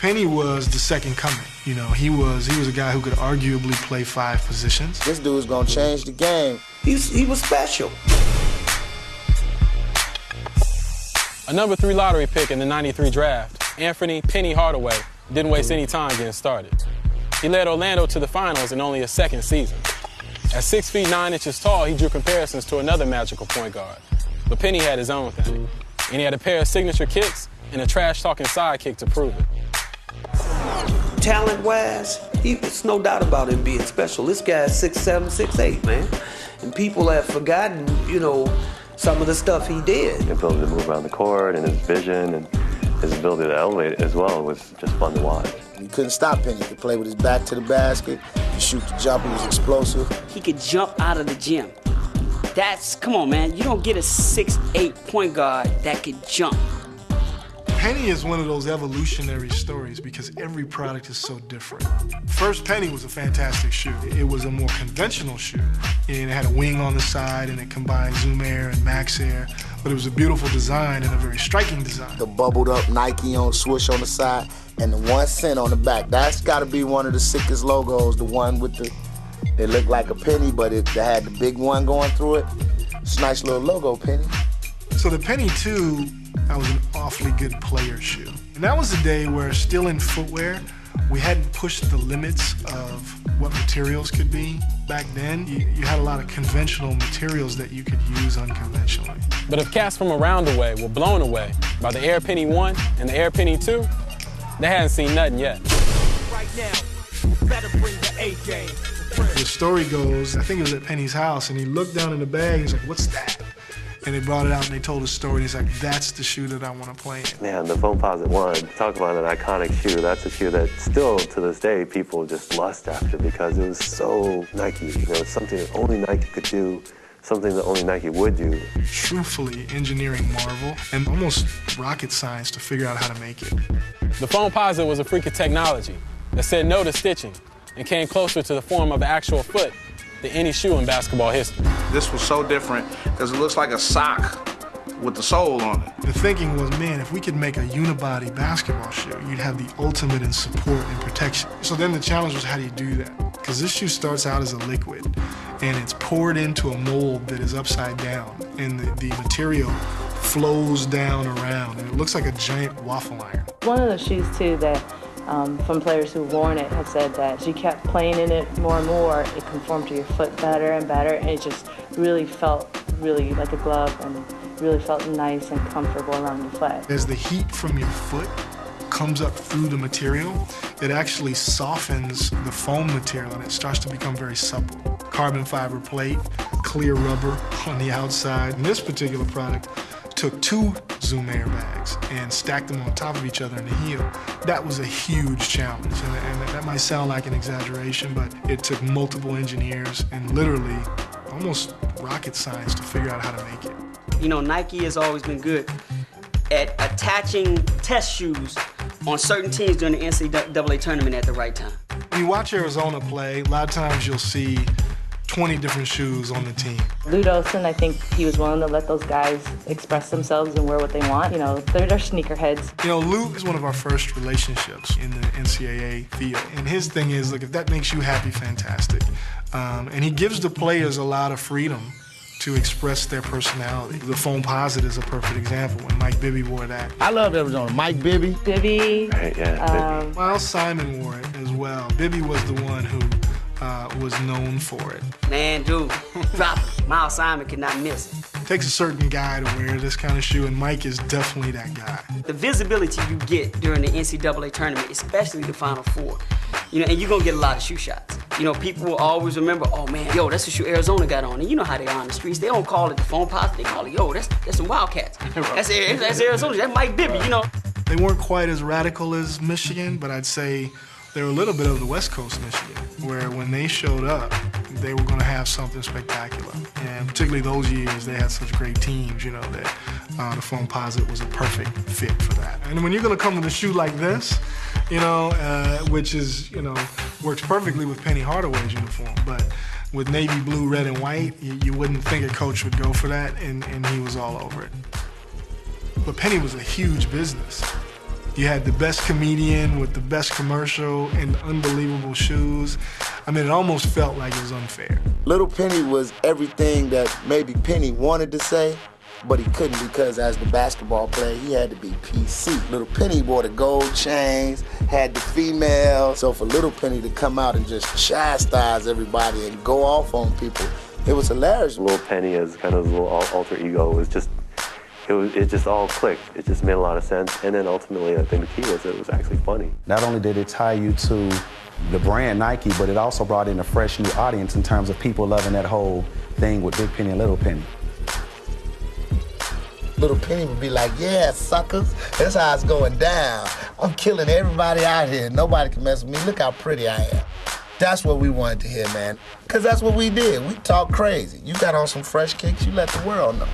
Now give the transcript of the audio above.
Penny was the second coming. You know, he was a guy who could arguably play 5 positions. This dude's gonna change the game. He was special. A number 3 lottery pick in the '93 draft, Anthony Penny Hardaway didn't waste any time getting started. He led Orlando to the finals in only his second season. At 6 feet 9 inches tall, he drew comparisons to another magical point guard. But Penny had his own thing. And he had a pair of signature kicks and a trash-talking sidekick to prove it. Talent-wise, it's no doubt about him being special. This guy's 6'7", 6'8", man. And people have forgotten, you know, some of the stuff he did. His ability to move around the court and his vision and his ability to elevate it as well was just fun to watch. You couldn't stop Penny. He could play with his back to the basket. He shoot the jumper. He was explosive. He could jump out of the gym. Come on, man. You don't get a 6'8" point guard that could jump. Penny is one of those evolutionary stories because every product is so different. First, Penny was a fantastic shoe. It was a more conventional shoe. And it had a wing on the side and it combined Zoom Air and Max Air. But it was a beautiful design and a very striking design. The bubbled up Nike on swoosh on the side and the 1 cent on the back. That's gotta be one of the sickest logos, the one with the, it looked like a penny, but it had the big one going through it. It's a nice little logo, Penny. So the Penny 2, that was an awfully good player shoe. And that was the day where, still in footwear, we hadn't pushed the limits of what materials could be. Back then, you had a lot of conventional materials that you could use unconventionally. But if cats from around the way were blown away by the Air Penny 1 and the Air Penny 2, they hadn't seen nothing yet. Right now, better bring the A-game. The story goes, I think it was at Penny's house, and he looked down in the bag, and he's like, what's that? And they brought it out and they told the story, and he's like, that's the shoe that I want to play in. Man, the Foamposite 1, talk about an iconic shoe. That's a shoe that still, to this day, people just lust after because it was so Nike. You know, it's something that only Nike could do, something that only Nike would do. Truthfully, engineering marvel and almost rocket science to figure out how to make it. The Foamposite was a freak of technology that said no to stitching and came closer to the form of an actual foot than any shoe in basketball history. This was so different because it looks like a sock with the sole on it. The thinking was, man, if we could make a unibody basketball shoe, you'd have the ultimate in support and protection. So then the challenge was, how do you do that? Because this shoe starts out as a liquid, and it's poured into a mold that is upside down, and the material flows down around, and it looks like a giant waffle iron. One of the shoes, too, that from players who've worn it have said that as you kept playing in it more and more, it conformed to your foot better and better, and it just really felt like a glove and really felt nice and comfortable around your foot. As the heat from your foot comes up through the material, it actually softens the foam material and it starts to become very supple. Carbon fiber plate, clear rubber on the outside. And this particular product took 2 Zoom Air bags and stacked them on top of each other in the heel. That was a huge challenge, and that might sound like an exaggeration, but it took multiple engineers and literally almost rocket science to figure out how to make it. You know, Nike has always been good at attaching test shoes on certain teams during the NCAA tournament at the right time. When you watch Arizona play, a lot of times you'll see 20 different shoes on the team. Lou Olson, I think he was willing to let those guys express themselves and wear what they want. You know, they're sneakerheads. You know, Lou is one of our first relationships in the NCAA field. And his thing is, look, if that makes you happy, fantastic. And he gives the players a lot of freedom to express their personality. The Foamposite is a perfect example when Mike Bibby wore that. I love Arizona. Mike Bibby. Bibby. Right, yeah, Bibby. Miles Simon wore it as well. Bibby was the one who was known for it. Man, dude, drop it. Miles Simon could not miss it. It takes a certain guy to wear this kind of shoe, and Mike is definitely that guy. The visibility you get during the NCAA tournament, especially the Final Four, you know, and you're gonna get a lot of shoe shots. You know, people will always remember, oh man, yo, that's the shoe Arizona got on. And you know how they are on the streets. They don't call it the Foamposite, they call it, yo, that's some Wildcats. That's Arizona, that's Mike Bibby, you know. They weren't quite as radical as Michigan, but I'd say they were a little bit of the West Coast Michigan, where when they showed up, they were going to have something spectacular. And particularly those years, they had such great teams, you know, that the Foamposite was a perfect fit for that. And when you're going to come with a shoe like this, you know, which is, you know, works perfectly with Penny Hardaway's uniform, but with navy blue, red, and white, you wouldn't think a coach would go for that, and he was all over it. But Penny was a huge business. You had the best comedian with the best commercial and unbelievable shoes. I mean, it almost felt like it was unfair. Little Penny was everything that maybe Penny wanted to say, but he couldn't because as the basketball player, he had to be PC. Little Penny wore the gold chains, had the females. So for Little Penny to come out and just chastise everybody and go off on people, it was hilarious. Little Penny as kind of his little alter ego was just, it just all clicked. It just made a lot of sense. And then ultimately, I think the key was it was actually funny. Not only did it tie you to the brand Nike, but it also brought in a fresh new audience in terms of people loving that whole thing with Big Penny and Little Penny. Little Penny would be like, yeah, suckers, that's how it's going down. I'm killing everybody out here. Nobody can mess with me. Look how pretty I am. That's what we wanted to hear, man. Because that's what we did. We talk crazy. You got on some fresh kicks, you let the world know.